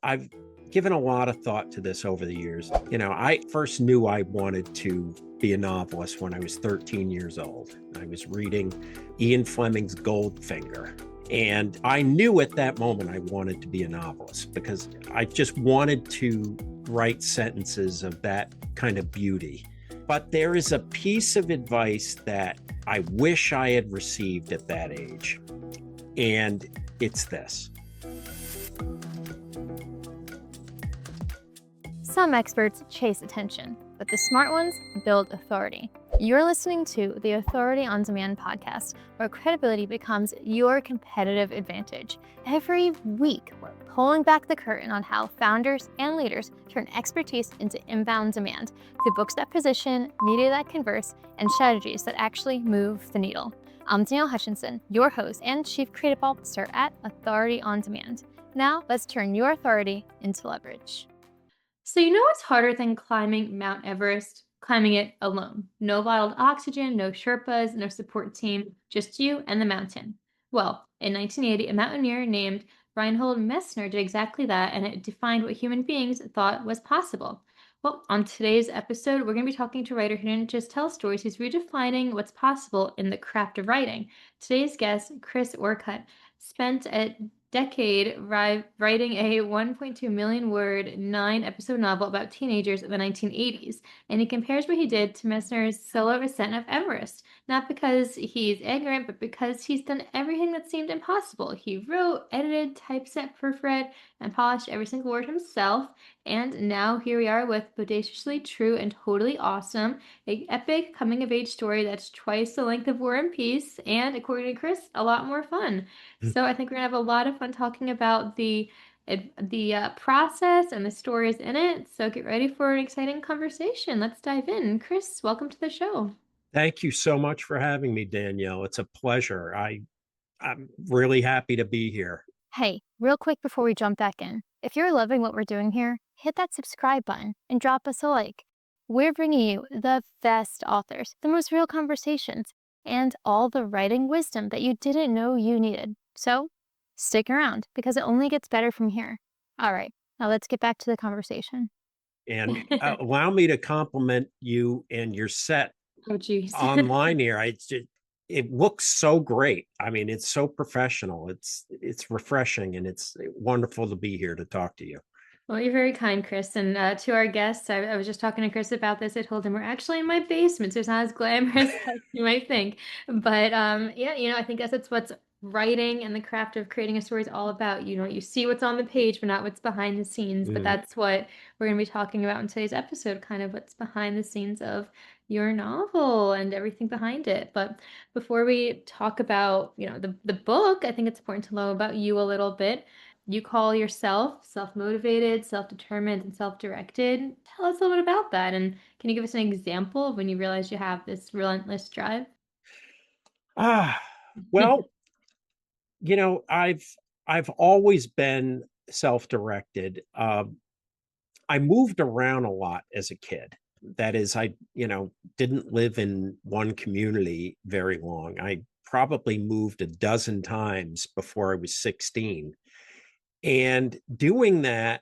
I've given a lot of thought to this over the years. I first knew I wanted to be a novelist when I was 13 years old. I was reading Ian Fleming's Goldfinger. And I knew at that moment I wanted to be a novelist because I just wanted to write sentences of that kind of beauty. But there is a piece of advice that I wish I had received at that age. And it's this. Some experts chase attention, but the smart ones build authority. You're listening to the Authority on Demand podcast, where credibility becomes your competitive advantage. Every week, we're pulling back the curtain on how founders and leaders turn expertise into inbound demand through books that position, media that converse, and strategies that actually move the needle. I'm Danielle Hutchinson, your host and Chief Creative Officer at Authority on Demand. Now, let's turn your authority into leverage. So you know what's harder than climbing Mount Everest? Climbing it alone. No bottled oxygen, no Sherpas, no support team, just you and the mountain. Well, in 1980, a mountaineer named Reinhold Messner did exactly that, and it defined what human beings thought was possible. Well, on today's episode, we're going to be talking to a writer who didn't just tell stories, he's redefining what's possible in the craft of writing. Today's guest, Chris Orcutt, spent a decade writing a 1.2 million word, 9-episode novel about teenagers in the 1980s. And he compares what he did to Messner's solo ascent of Everest, not because he's ignorant, but because he's done everything that seemed impossible. He wrote, edited, typeset, proofread, and polished every single word himself. And now here we are with Bodaciously True and Totally Awesome, an epic coming-of-age story that's twice the length of War and Peace, and according to Chris, a lot more fun. So I think we're gonna have a lot of fun talking about the process and the stories in it. So get ready for an exciting conversation. Let's dive in. Chris, welcome to the show. Thank you so much for having me, Danielle. It's a pleasure. I'm really happy to be here. Hey, real quick before we jump back in, if you're loving what we're doing here, hit that subscribe button and drop us a like. We're bringing you the best authors, the most real conversations, and all the writing wisdom that you didn't know you needed. So stick around because it only gets better from here. All right, now let's get back to the conversation. And allow me to compliment you and your set Oh, geez. online here. It looks so great. I mean, it's so professional. It's refreshing, and it's wonderful to be here to talk to you. Well, you're very kind, Chris. And to our guests, I was just talking to Chris about this. I told him we're actually in my basement, so it's not as glamorous as you might think. But yeah, I think that's what's writing and the craft of creating a story is all about. You see what's on the page, but not what's behind the scenes. But that's what we're going to be talking about in today's episode, kind of what's behind the scenes of your novel and everything behind it. But before we talk about, the book, I think it's important to know about you a little bit. You call yourself self-motivated, self-determined, and self-directed. Tell us a little bit about that. And can you give us an example of when you realize you have this relentless drive? Ah, well, I've always been self-directed. I moved around a lot as a kid. That is, I didn't live in one community very long. I probably moved a dozen times before I was 16. And doing that,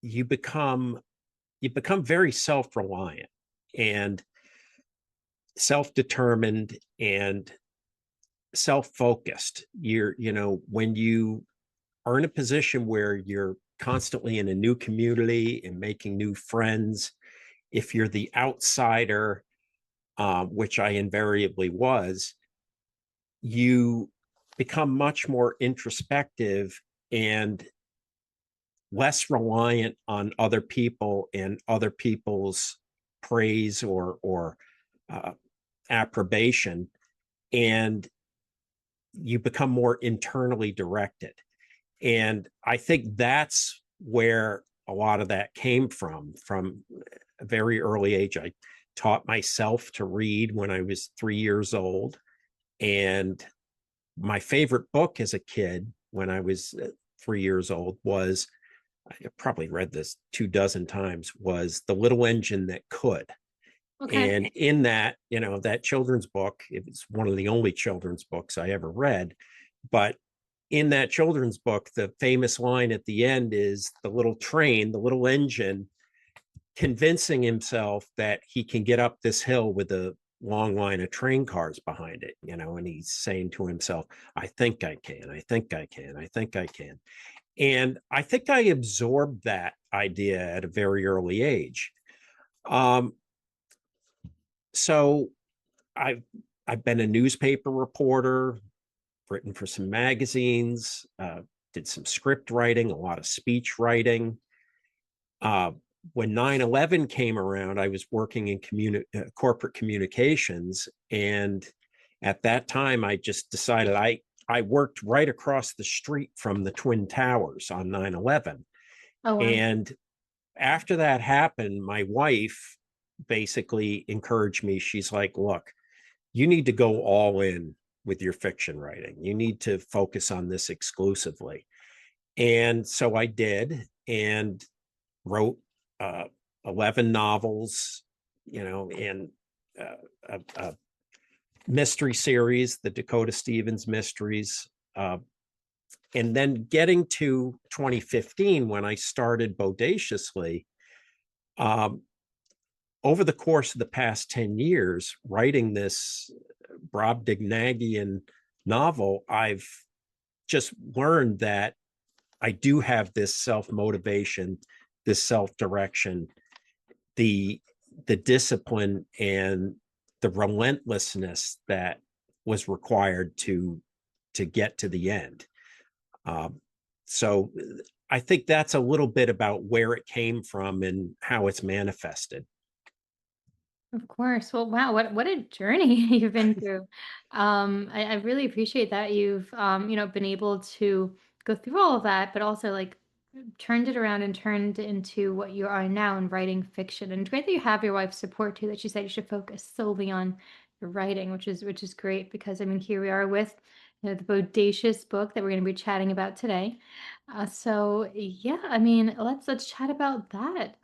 you become very self-reliant and self-determined and self-focused. When you are in a position where you're constantly in a new community and making new friends, if you're the outsider, which I invariably was, you become much more introspective and less reliant on other people and other people's praise or approbation, and you become more internally directed. And I think that's where a lot of that came from a very early age. I taught myself to read when I was 3 years old. And my favorite book as a kid when I was 3 years old was, I probably read this 24 times, was The Little Engine That Could. Okay. And in that, that children's book, it was one of the only children's books I ever read, but in that children's book, the famous line at the end is the little train, the little engine, convincing himself that he can get up this hill with a long line of train cars behind it, and he's saying to himself, I think I can, I think I can, I think I can. And I think I absorbed that idea at a very early age. So I've been a newspaper reporter, written for some magazines, did some script writing, a lot of speech writing. When 9/11 came around, I was working in corporate communications. And at that time, I just decided I worked right across the street from the Twin Towers on 9/11. Oh, wow. And after that happened, my wife basically encouraged me. She's like, look, you need to go all in with your fiction writing. You need to focus on this exclusively. And so I did, and wrote 11 novels, and a mystery series, the Dakota Stevens mysteries. And then getting to 2015, when I started Bodaciously, over the course of the past 10 years, writing this Brobdingnagian novel, I've just learned that I do have this self-motivation, this self-direction, the discipline and the relentlessness that was required to get to the end. So I think that's a little bit about where it came from and how it's manifested. Of course. Well, wow, what a journey you've been through. I really appreciate that you've been able to go through all of that, but also like turned it around and turned it into what you are now in writing fiction. And it's great that you have your wife's support too, that she said you should focus solely on your writing, which is great because I mean here we are with the bodacious book that we're going to be chatting about today. So yeah, I mean let's chat about that.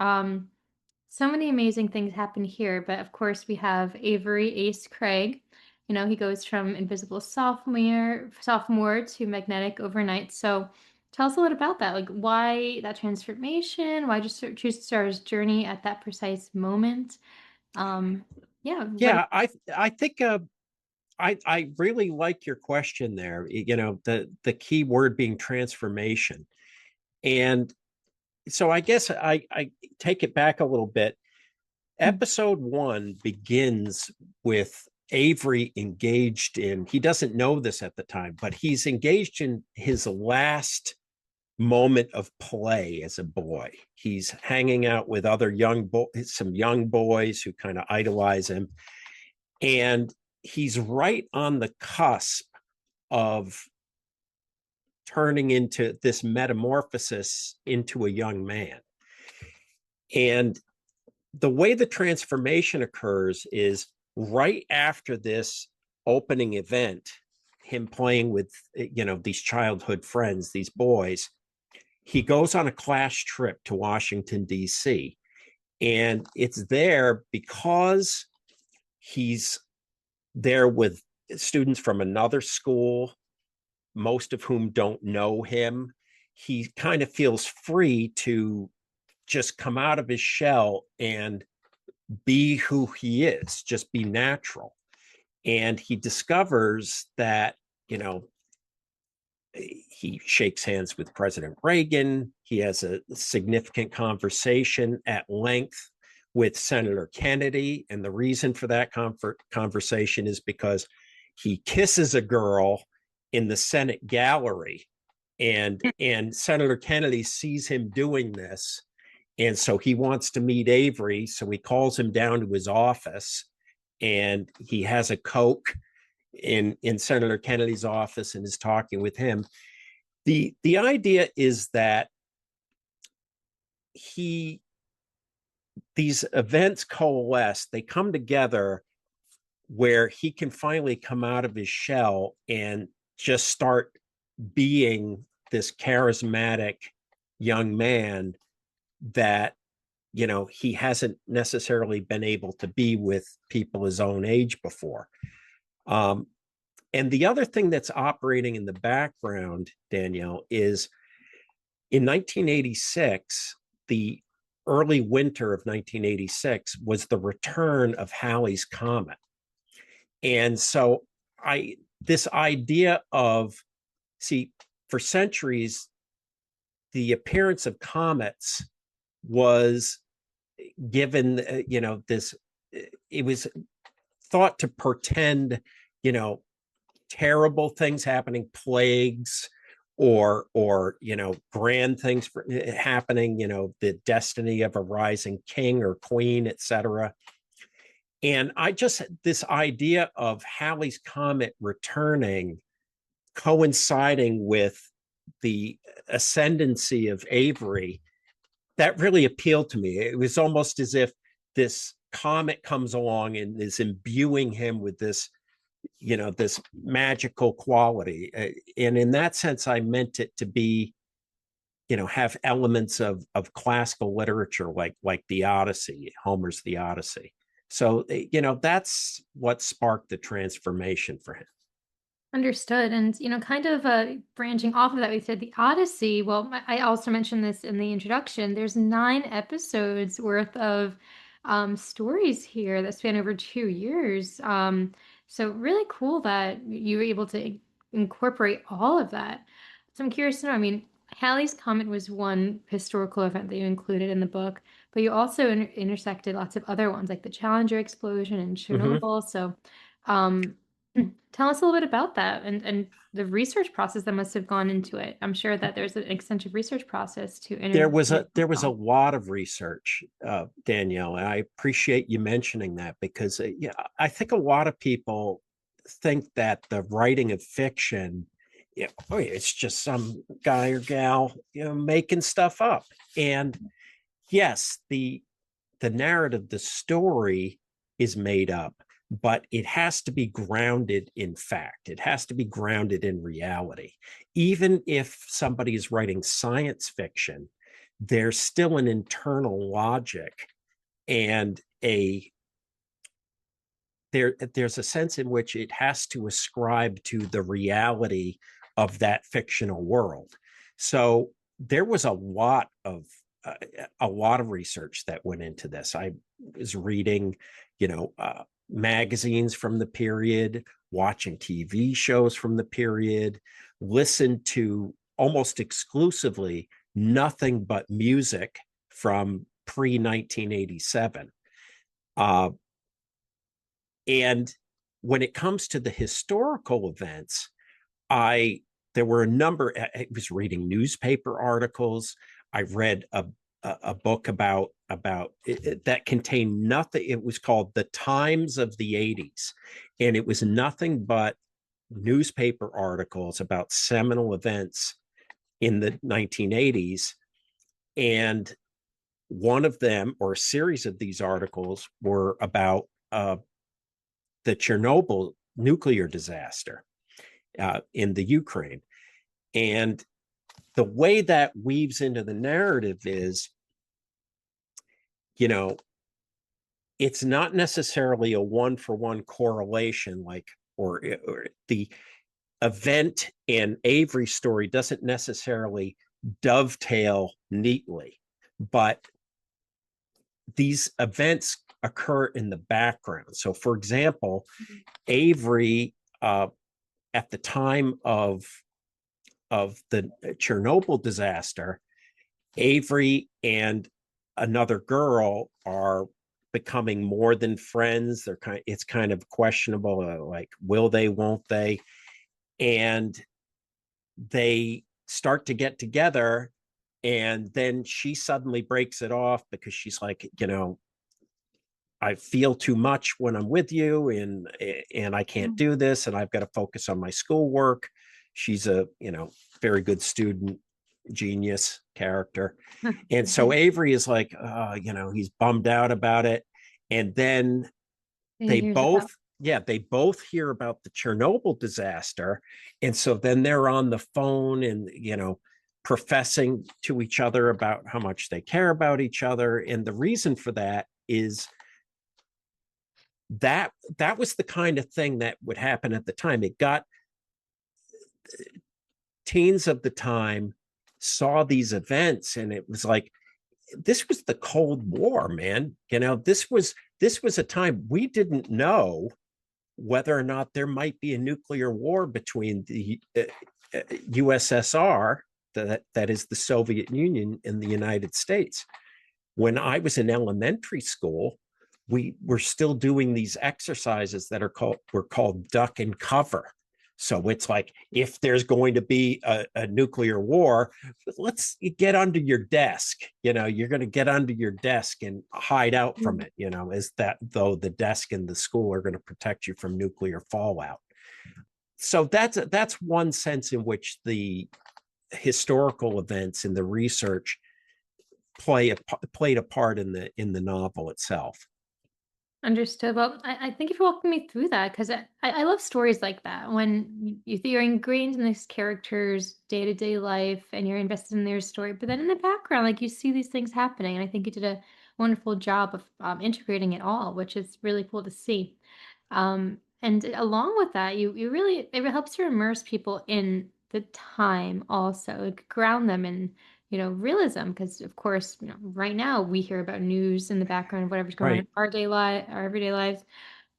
So many amazing things happen here, but of course we have Avery Ace Craig. He goes from invisible sophomore to magnetic overnight. So tell us a little about that. Like why that transformation? Why just choose to start his journey at that precise moment? Um, yeah, Yeah, I think I really like your question there. The key word being transformation. And so I guess I take it back a little bit. Episode 1 begins with Avery engaged in, he doesn't know this at the time, but he's engaged in his last moment of play as a boy. He's hanging out with other some young boys who kind of idolize him. And he's right on the cusp of turning into this metamorphosis into a young man. And the way the transformation occurs is right after this opening event, him playing with, these childhood friends, these boys, he goes on a class trip to Washington, D.C. And it's there because he's there with students from another school, most of whom don't know him. He kind of feels free to just come out of his shell and be who he is, just be natural. And he discovers that, he shakes hands with President Reagan. He has a significant conversation at length with Senator Kennedy. And the reason for that conversation is because he kisses a girl in the Senate gallery. And Senator Kennedy sees him doing this. And so he wants to meet Avery. So he calls him down to his office, and he has a Coke in Senator Kennedy's office and is talking with him. The idea is that these events coalesce, they come together where he can finally come out of his shell and just start being this charismatic young man that he hasn't necessarily been able to be with people his own age before. And the other thing that's operating in the background, Danielle, is in 1986, the early winter of 1986 was the return of Halley's Comet. And so this idea of, see, for centuries, the appearance of comets was given, this, it was thought to portend, terrible things happening, plagues, or grand things happening, the destiny of a rising king or queen, etc. And this idea of Halley's Comet returning, coinciding with the ascendancy of Avery, that really appealed to me. It was almost as if this comet comes along and is imbuing him with this, this magical quality. And in that sense, I meant it to be, have elements of classical literature, like the Odyssey, Homer's The Odyssey. So, that's what sparked the transformation for him. Understood. And, kind of branching off of that, we said the Odyssey. Well, I also mentioned this in the introduction. There's 9 episodes worth of stories here that span over 2 years. So really cool that you were able to incorporate all of that. So I'm curious to know, I mean, Halley's Comet was one historical event that you included in the book, but you also intersected lots of other ones like the Challenger explosion and Mm-hmm. Chernobyl. So tell us a little bit about that and the research process that must have gone into it. I'm sure that there's an extensive research process to There was a lot of research, Danielle, and I appreciate you mentioning that because I think a lot of people think that the writing of fiction, it's just some guy or gal, making stuff up. And yes, the narrative, the story is made up, but it has to be grounded in fact. It has to be grounded in reality. Even if somebody is writing science fiction, there's still an internal logic and there's a sense in which it has to ascribe to the reality of that fictional world. So there was a lot of research that went into this. I was reading, magazines from the period, watching TV shows from the period, listened to almost exclusively nothing but music from pre-1987. And when it comes to the historical events, there were a number. I was reading newspaper articles. I read a book about that contained nothing. It was called The Times of the 80s, and it was nothing but newspaper articles about seminal events in the 1980s. And one of them, or a series of these articles, were about the Chernobyl nuclear disaster in the Ukraine. And the way that weaves into the narrative is, it's not necessarily a one-for-one correlation, or the event and Avery story doesn't necessarily dovetail neatly, but these events occur in the background. So, for example, Avery, at the time of the Chernobyl disaster, Avery and another girl are becoming more than friends. It's kind of questionable, like, will they, won't they? And they start to get together, and then she suddenly breaks it off because she's like, I feel too much when I'm with you, and I can't do this, and I've got to focus on my schoolwork. She's a, very good student, genius character. And so Avery is like, he's bummed out about it. And then they both hear about the Chernobyl disaster. And so then they're on the phone and, professing to each other about how much they care about each other. And the reason for that is that was the kind of thing that would happen at the time. It got teens of the time saw these events, and it was like, this was the Cold War, man. This was a time we didn't know whether or not there might be a nuclear war between the USSR, that is the Soviet Union, and the United States. When I was in elementary school, we were still doing these exercises that were called duck and cover. So it's like, if there's going to be a nuclear war, let's get under your desk. You're going to get under your desk and hide out from it. Is that, though, the desk and the school are going to protect you from nuclear fallout. So that's one sense in which the historical events and the research played a part in the novel itself. Understood. Well, I thank you for walking me through that, because I love stories like that when you're ingrained in these characters' day-to-day life and you're invested in their story, but then in the background, like, you see these things happening. And I think you did a wonderful job of integrating it all, which is really cool to see. And along with that, you really, it helps to immerse people in the time also, like, ground them in realism, because of course, right now we hear about news in the background of whatever's going on in Right. our everyday lives.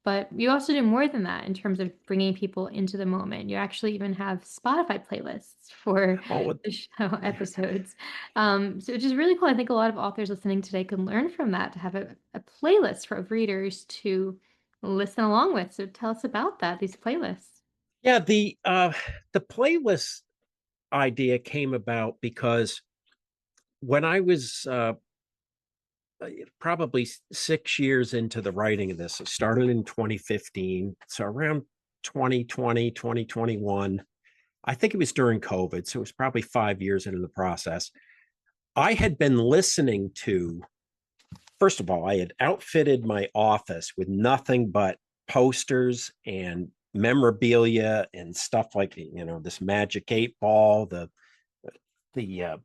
But you also do more than that in terms of bringing people into the moment. You actually even have Spotify playlists for Oh, the show episodes. So which is really cool. I think a lot of authors listening today can learn from that, to have a playlist for readers to listen along with. So tell us about that, these playlists. yeah. The playlist idea came about because when I was probably 6 years into the writing of this, it started in 2015. So around 2020, 2021, I think it was during COVID. So it was probably 5 years into the process. I had been listening to, first of all, I had outfitted my office with nothing but posters and memorabilia and stuff like, this Magic 8 Ball, the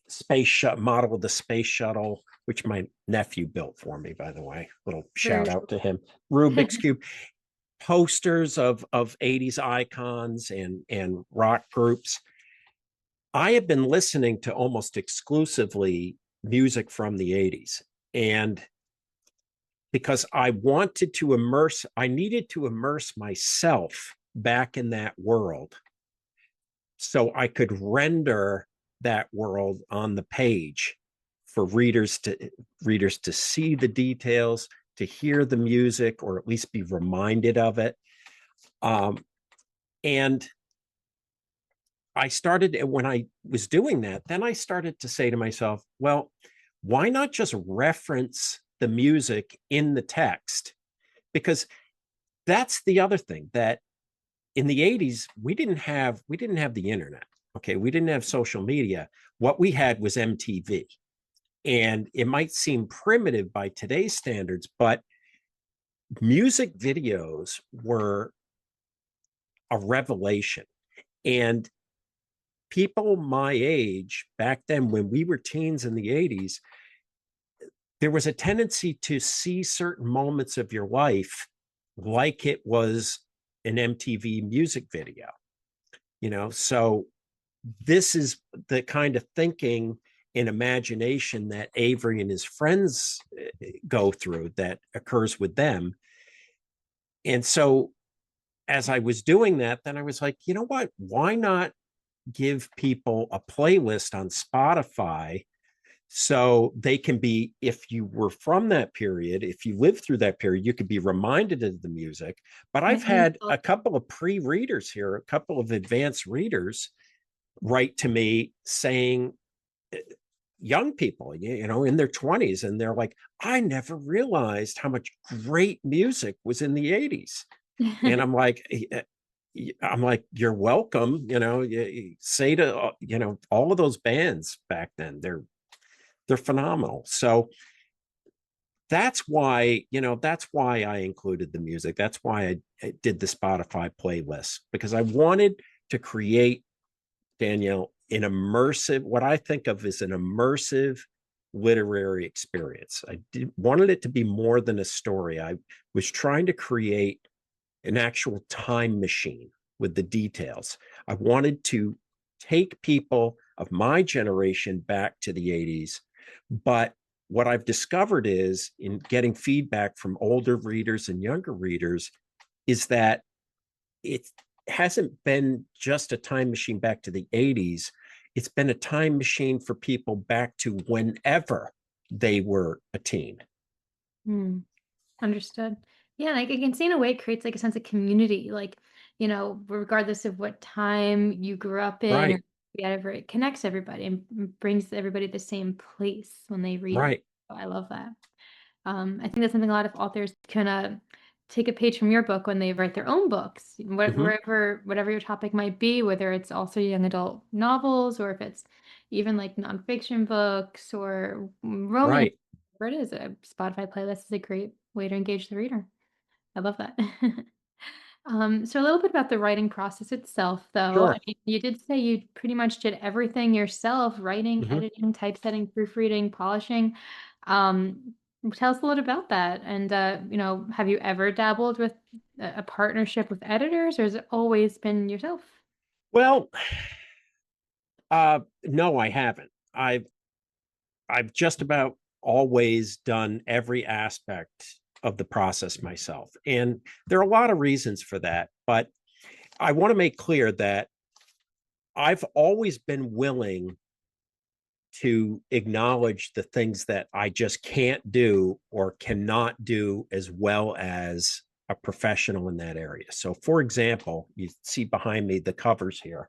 space model of the space shuttle, which my nephew built for me, by the way. Little shout Very out to him. Rubik's Cube, posters of 80s icons and rock groups. I have been listening to almost exclusively music from the 80s. And because I needed to immerse myself back in that world so I could render that world on the page for readers to see the details, to hear the music, or at least be reminded of it. And I started, when I was doing that, then I started to say to myself, well, why not just reference the music in the text? Because that's the other thing, that in the 80s, we didn't have the internet. Okay. We didn't have social media. What we had was MTV. And it might seem primitive by today's standards, but music videos were a revelation. And people my age back then, when we were teens in the 80s, there was a tendency to see certain moments of your life like it was an MTV music video. So this is the kind of thinking and imagination that Avery and his friends go through, that occurs with them. And so as I was doing that, then I was like, you know what? Why not give people a playlist on Spotify so they can be, if you were from that period, if you lived through that period, you could be reminded of the music. But I've had a couple of pre-readers here, a couple of advanced readers write to me saying, young people, in their 20s, and they're like, I never realized how much great music was in the 80s. And I'm like, you're welcome. You say to, all of those bands back then, they're phenomenal. So that's why I included the music. That's why I did the Spotify playlist, because I wanted to create, Danielle, what I think of as an immersive literary experience. Wanted it to be more than a story. I was trying to create an actual time machine with the details. I wanted to take people of my generation back to the 80s. But what I've discovered is, in getting feedback from older readers and younger readers, is that it hasn't been just a time machine back to the 80s. It's been a time machine for people back to whenever they were a teen. Understood. Yeah, like I can see in a way it creates like a sense of community, like, regardless of what time you grew up in or Right, whatever, it connects everybody and brings everybody to the same place when they read it. right. So I love that. I think that's something a lot of authors can take a page from your book when they write their own books, Mhm. whatever your topic might be, whether it's also young adult novels or if it's even like nonfiction books or romance, Right. whatever it is. A Spotify playlist is a great way to engage the reader. I love that. So a little bit about the writing process itself, though. I Sure. mean, you did say you pretty much did everything yourself: writing, Mhm. editing, typesetting, proofreading, polishing. Um, Tell us a little about that. And have you ever dabbled with a partnership with editors, or has it always been yourself? Well, no, I haven't. I've just about always done every aspect of the process myself. And there are a lot of reasons for that, but I want to make clear that I've always been willing to acknowledge the things that I just can't do or cannot do as well as a professional in that area. So, for example, you see behind me the covers here.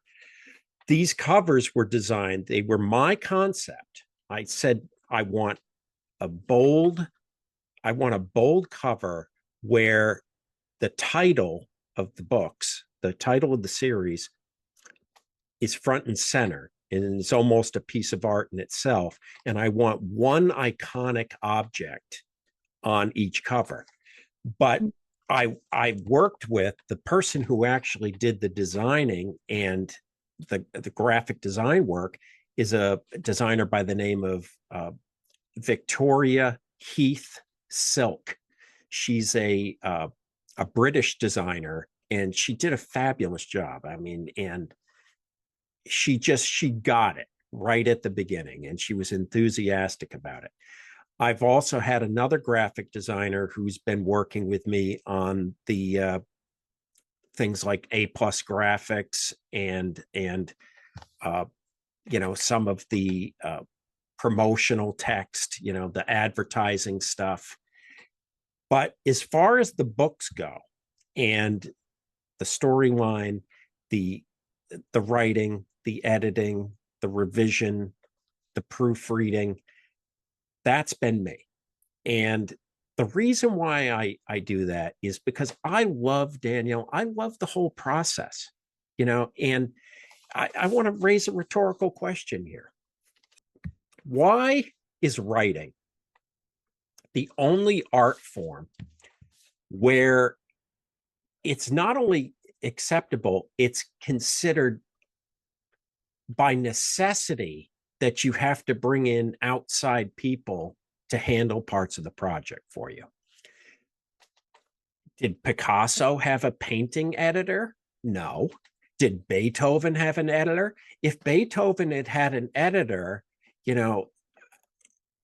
These covers were designed, they were my concept. I said, a bold, I want a bold cover where the title of the books, the title of the series, is front and center, and it's almost a piece of art in itself. And I want one iconic object on each cover. But I worked with the person who actually did the designing, and the graphic design work is a designer by the name of Victoria Heath Silk. She's a British designer, and she did a fabulous job. I mean, and she got it right at the beginning, and she was enthusiastic about it. I've also had another graphic designer who's been working with me on the things like A plus graphics and uh, some of the promotional text, the advertising stuff. But as far as the books go, and the storyline, the the writing, the editing, the revision, the proofreading, that's been me. And the reason why I do that is because I love Danielle. I love the whole process, and I want to raise a rhetorical question here. Why is writing the only art form where it's not only acceptable, it's considered by necessity that you have to bring in outside people to handle parts of the project for you? Did Picasso have a painting editor? No. Did Beethoven have an editor? If Beethoven had had an editor, you know,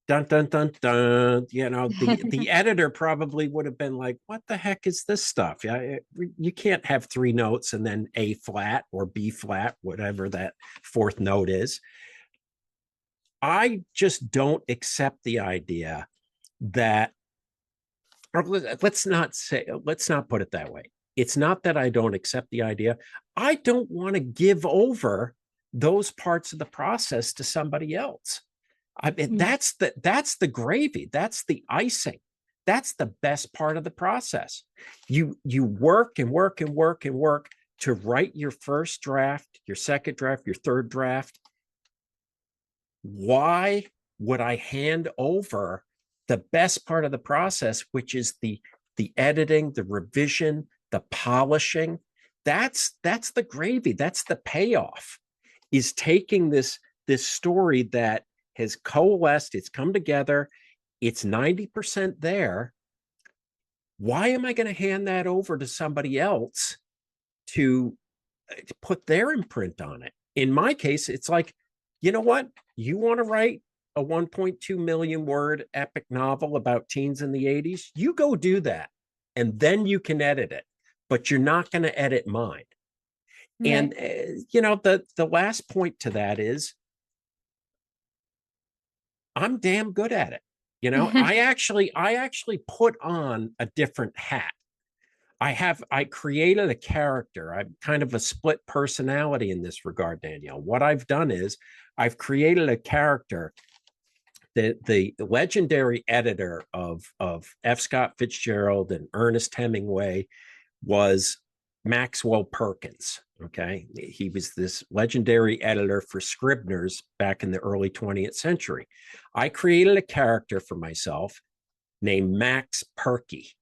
dun dun dun dun, the editor probably would have been like, "What the heck is this stuff? Yeah, you can't have three notes and then A flat or B flat, whatever that fourth note is." I just don't accept the idea that, or let's not put it that way. It's not that I don't accept the idea. I don't want to give over those parts of the process to somebody else. I mean, Mm. that's the gravy. That's the icing. That's the best part of the process. You work and work and work and work to write your first draft, your second draft, your third draft. Why would I hand over the best part of the process, which is the editing, the revision, the polishing? That's the gravy. That's the payoff. Is taking this story that has coalesced, it's come together, it's 90% there. Why am I going to hand that over to somebody else to put their imprint on it? In my case, it's like, you know what? You want to write a 1.2 million word epic novel about teens in the 80s? You go do that. And then you can edit it, but you're not going to edit mine. Right. And, the last point to that is I'm damn good at it. I actually put on a different hat. I created a character. I'm kind of a split personality in this regard, Danielle. What I've done is I've created a character that the legendary editor of F. Scott Fitzgerald and Ernest Hemingway was Maxwell Perkins. Okay. He was this legendary editor for Scribner's back in the early 20th century. I created a character for myself named Max Perky.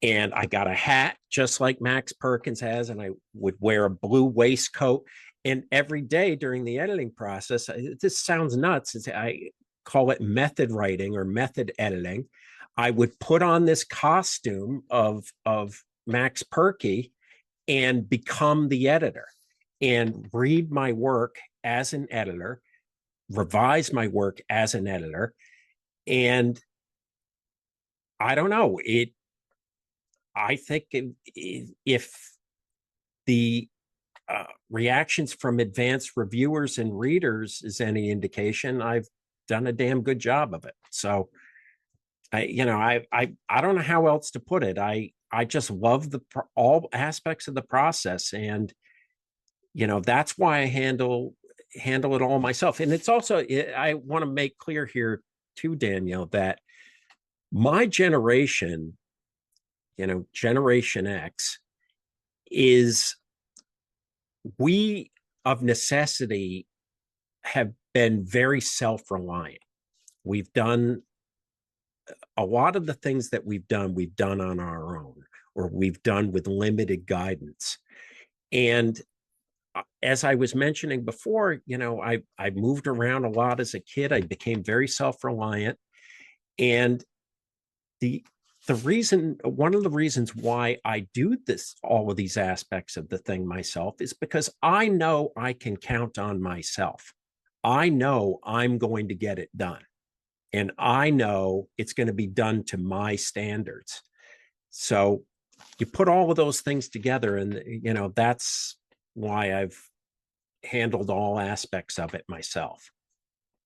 And I got a hat just like Max Perkins has, and I would wear a blue waistcoat. And every day during the editing process, this sounds nuts. I call it method writing or method editing. I would put on this costume of Max Perky and become the editor and read my work as an editor, revise my work as an editor. And I don't know, I think if the reactions from advanced reviewers and readers is any indication, I've done a damn good job of it. So I don't know how else to put it. I just love all aspects of the process, and that's why I handle it all myself. And it's also, I want to make clear here too, Danielle, that my generation, Generation X, is we of necessity have been very self-reliant. We've done a lot of the things that we've done on our own, or we've done with limited guidance. And as I was mentioning before, I moved around a lot as a kid. I became very self-reliant. And one of the reasons why I do all of these aspects of the thing myself is because I know I can count on myself. I know I'm going to get it done. And I know it's going to be done to my standards. So you put all of those things together, and, that's why I've handled all aspects of it myself.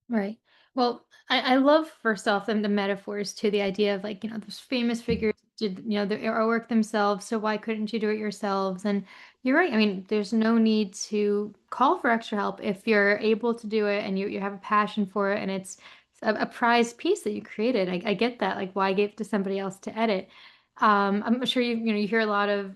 Right. Well, I love first off the metaphors to the idea of like, those famous figures did, the artwork themselves. So why couldn't you do it yourselves? And you're right. I mean, there's no need to call for extra help if you're able to do it and you have a passion for it and it's a prized piece that you created. I get that. Like, why give it to somebody else to edit? I'm sure you hear a lot of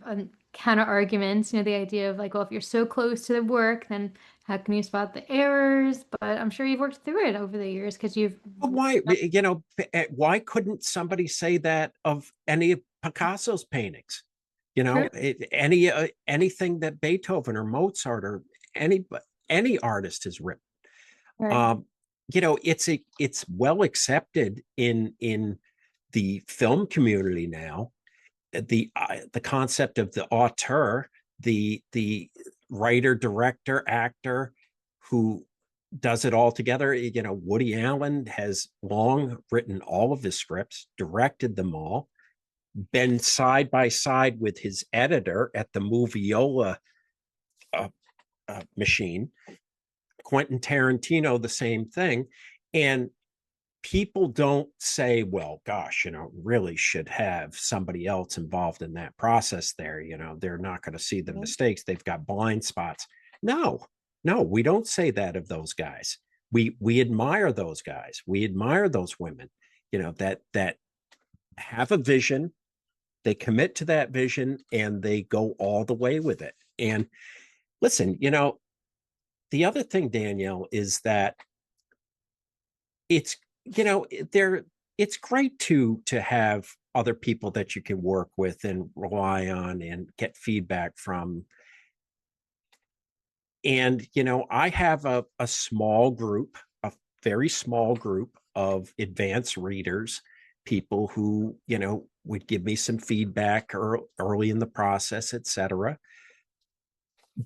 counter arguments, the idea of like, well, if you're so close to the work, then how can you spot the errors? But I'm sure you've worked through it over the years because you've. But why couldn't somebody say that of any of Picasso's paintings? True. Anything that Beethoven or Mozart or any artist has written. Right. It's well accepted in the film community now. The concept of the auteur, the writer, director, actor who does it all together. Woody Allen has long written all of his scripts, directed them all, been side by side with his editor at the Moviola machine. Quentin Tarantino, the same thing. And people don't say, well, gosh, really should have somebody else involved in that process there. They're not going to see the mistakes. They've got blind spots. No, we don't say that of those guys. We admire those guys. We admire those women, that have a vision. They commit to that vision and they go all the way with it. And listen, the other thing, Danielle, is that it's great to have other people that you can work with and rely on and get feedback from. And I have a small group, a very small group of advanced readers, people who, would give me some feedback early in the process, etc.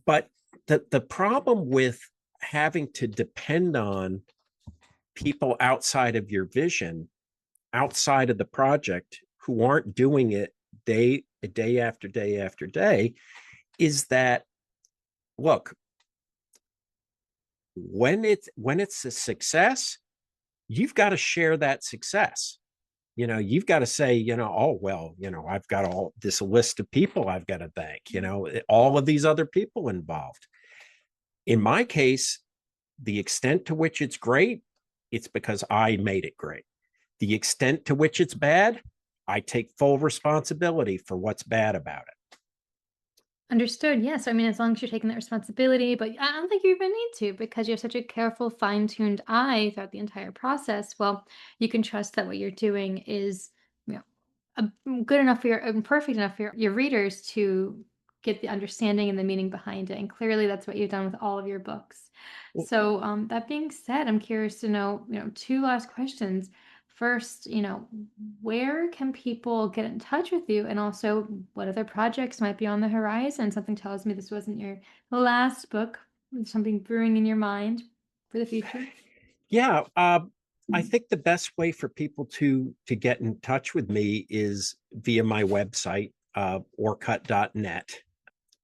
But the problem with having to depend on people outside of your vision, outside of the project, who aren't doing it day after day after day, is that, look, when it's a success, you've got to share that success. You've got to say, oh, well, I've got all this list of people I've got to thank, all of these other people involved. In my case, the extent to which it's great, it's because I made it great. The extent to which it's bad, I take full responsibility for what's bad about it. Understood. Yes. I mean, as long as you're taking that responsibility, but I don't think you even need to because you have such a careful, fine-tuned eye throughout the entire process. Well, you can trust that what you're doing is, you know, good enough for perfect enough for your readers to get the understanding and the meaning behind it. And clearly, that's what you've done with all of your books. So, that being said, I'm curious to know, two last questions. First, where can people get in touch with you? And also, what other projects might be on the horizon? Something tells me this wasn't your last book. There's something brewing in your mind for the future. Yeah, I think the best way for people to get in touch with me is via my website, orcutt.net.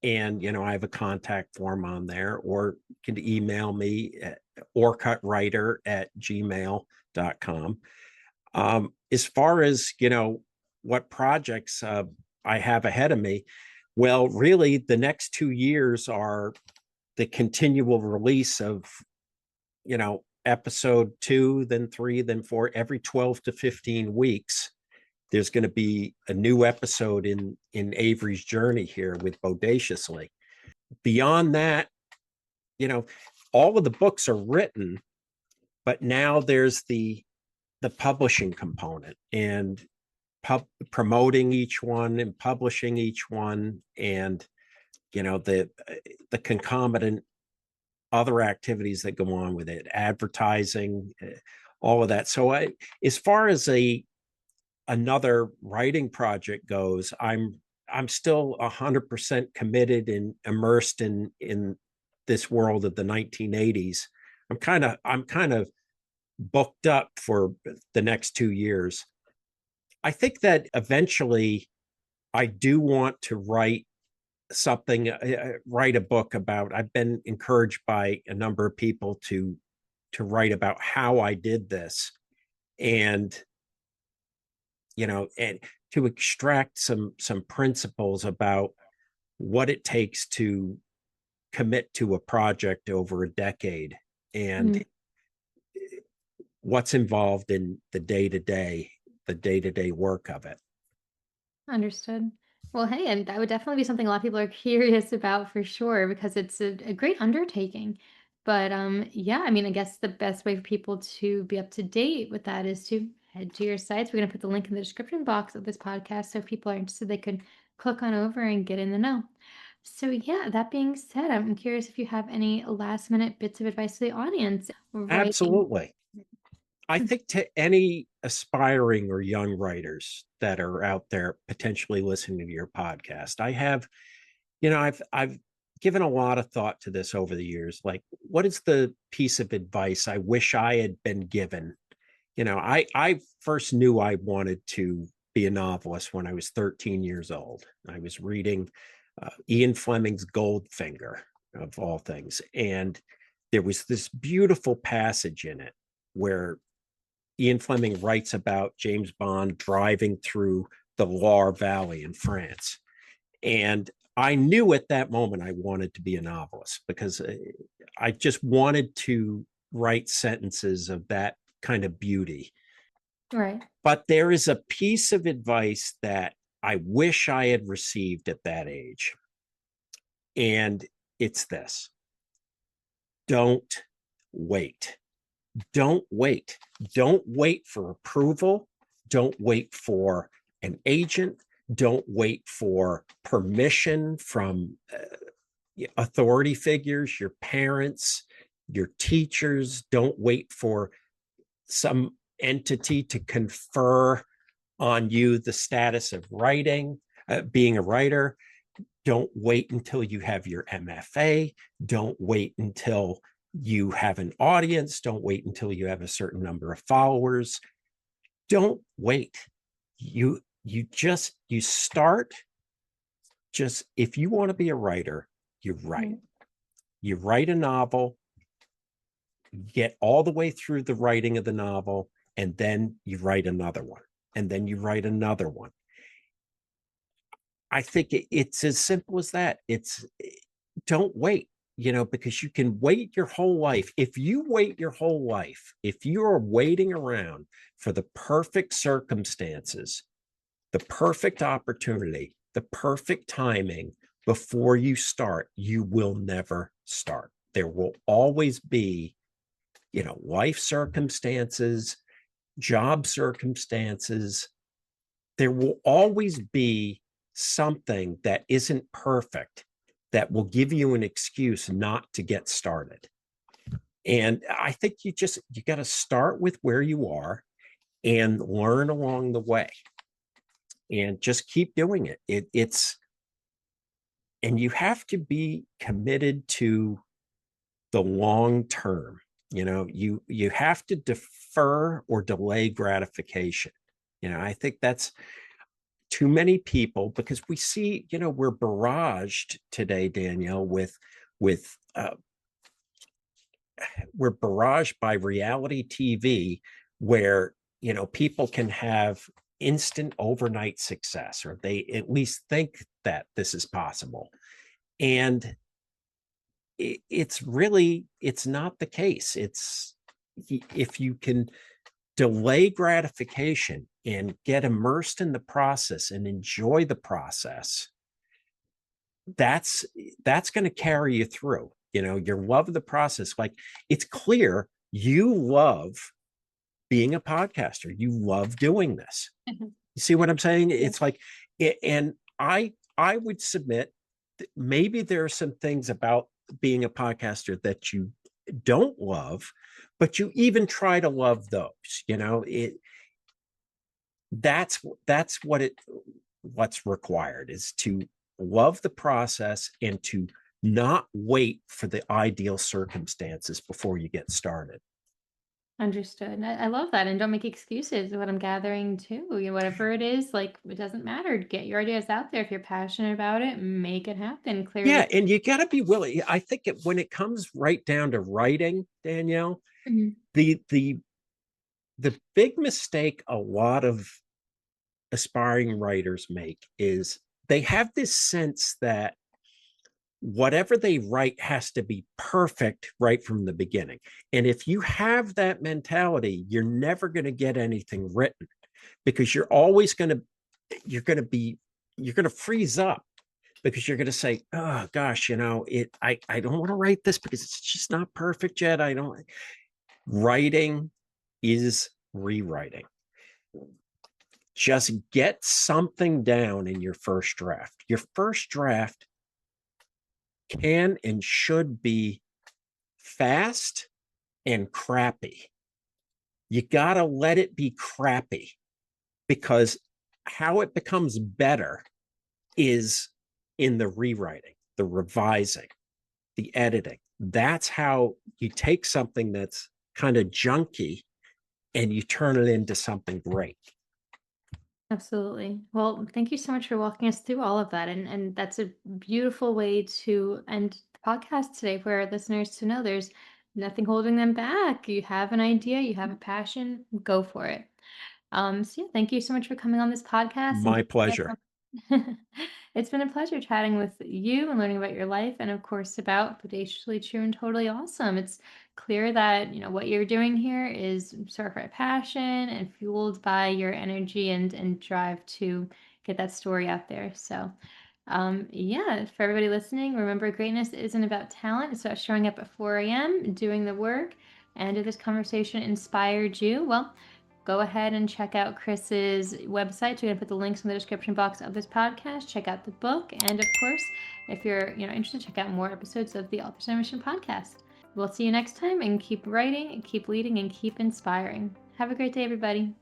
And, I have a contact form on there, or you can email me at orcuttwriter@gmail.com. As far as, what projects I have ahead of me, well, really, the next 2 years are the continual release of, episode 2, then 3, then 4, every 12 to 15 weeks. There's going to be a new episode in Avery's journey here with Bodaciously. Beyond that, all of the books are written, but now there's the publishing component and promoting each one and publishing each one, and the concomitant other activities that go on with it, advertising, all of that. So as far as another writing project goes, I'm still 100% committed and immersed in this world of the 1980s. I'm kind of booked up for the next 2 years. I think that eventually I do want to write a book about. I've been encouraged by a number of people to write about how I did this, and and to extract some principles about what it takes to commit to a project over a decade, and what's involved in the day-to-day work of it. Understood. Well, hey, and that would definitely be something a lot of people are curious about for sure because it's a great undertaking. But yeah, I mean, I guess the best way for people to be up to date with that is to head to your sites. We're going to put the link in the description box of this podcast. So if people are interested, they can click on over and get in the know. So yeah, that being said, I'm curious if you have any last minute bits of advice to the audience. Absolutely. I think to any aspiring or young writers that are out there potentially listening to your podcast, I've given a lot of thought to this over the years. Like, what is the piece of advice I wish I had been given? I first knew I wanted to be a novelist when I was 13 years old. I was reading Ian Fleming's Goldfinger, of all things. And there was this beautiful passage in it where Ian Fleming writes about James Bond driving through the Loire Valley in France. And I knew at that moment I wanted to be a novelist because I just wanted to write sentences of that kind of beauty. Right. But there is a piece of advice that I wish I had received at that age. And it's this: don't wait. Don't wait. Don't wait for approval. Don't wait for an agent. Don't wait for permission from authority figures, your parents, your teachers. Don't wait for some entity to confer on you the status of being a writer. Don't wait until you have your MFA. Don't wait until you have an audience. Don't wait until you have a certain number of followers. Don't wait. You start. Just, if you want to be a writer, you write. You write a novel, get all the way through the writing of the novel, and then you write another one, and then you write another one. I think it's as simple as that. Don't wait, because you can wait your whole life. If you wait your whole life, if you are waiting around for the perfect circumstances, the perfect opportunity, the perfect timing before you start, you will never start. There will always be, life circumstances, job circumstances. There will always be something that isn't perfect that will give you an excuse not to get started. And I think you got to start with where you are and learn along the way and just keep doing it. And you have to be committed to the long term. You have to defer or delay gratification. I think that's too many people, because we see, we're barraged today, Danielle, with we're barraged by reality TV where, people can have instant overnight success, or they at least think that this is possible. And it's not the case. If you can delay gratification and get immersed in the process and enjoy the process, that's going to carry you through. Your love of the process. Like, it's clear you love being a podcaster. You love doing this. You see what I'm saying? It's like, and I would submit that maybe there are some things about being a podcaster that you don't love, but you even try to love those. That's what's required, is to love the process and to not wait for the ideal circumstances before you get started. Understood. I love that. And don't make excuses. What I'm gathering too, whatever it is, like, it doesn't matter. Get your ideas out there. If you're passionate about it, make it happen. Clearly. Yeah, and you got to be willing. I think when it comes right down to writing, Danielle, the big mistake a lot of aspiring writers make is they have this sense that whatever they write has to be perfect right from the beginning. And if you have that mentality, you're never going to get anything written, because you're going to freeze up, because you're going to say, oh gosh, I don't want to write this because it's just not perfect yet. Writing is rewriting. Just get something down in your first draft. Your first draft can and should be fast and crappy. You got to let it be crappy, because how it becomes better is in the rewriting, the revising, the editing. That's how you take something that's kind of junky and you turn it into something great. Absolutely. Well, thank you so much for walking us through all of that. And that's a beautiful way to end the podcast today, for our listeners to know there's nothing holding them back. You have an idea, you have a passion, go for it. So yeah, thank you so much for coming on this podcast. My pleasure. It's been a pleasure chatting with you and learning about your life, and of course about Bodaciously True and Totally Awesome. It's clear that what you're doing here is sort of a passion and fueled by your energy and drive to get that story out there. So yeah, for everybody listening, remember, greatness isn't about talent. It's about showing up at 4 a.m., doing the work. And if this conversation inspired you, well, go ahead and check out Chris's website. We're going to put the links in the description box of this podcast. Check out the book. And of course, if you're interested, check out more episodes of the Authors on a Mission podcast. We'll see you next time, and keep writing, keep leading, and keep inspiring. Have a great day, everybody.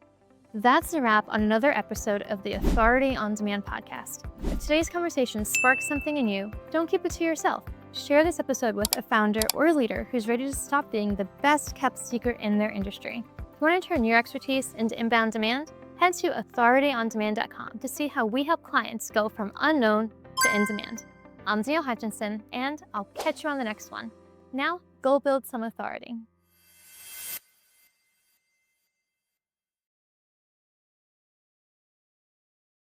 That's a wrap on another episode of the Authority on Demand podcast. If today's conversation sparked something in you, don't keep it to yourself. Share this episode with a founder or leader who's ready to stop being the best kept secret in their industry. If you want to turn your expertise into inbound demand, head to authorityondemand.com to see how we help clients go from unknown to in demand. I'm Danielle Hutchinson, and I'll catch you on the next one. Now, go build some authority.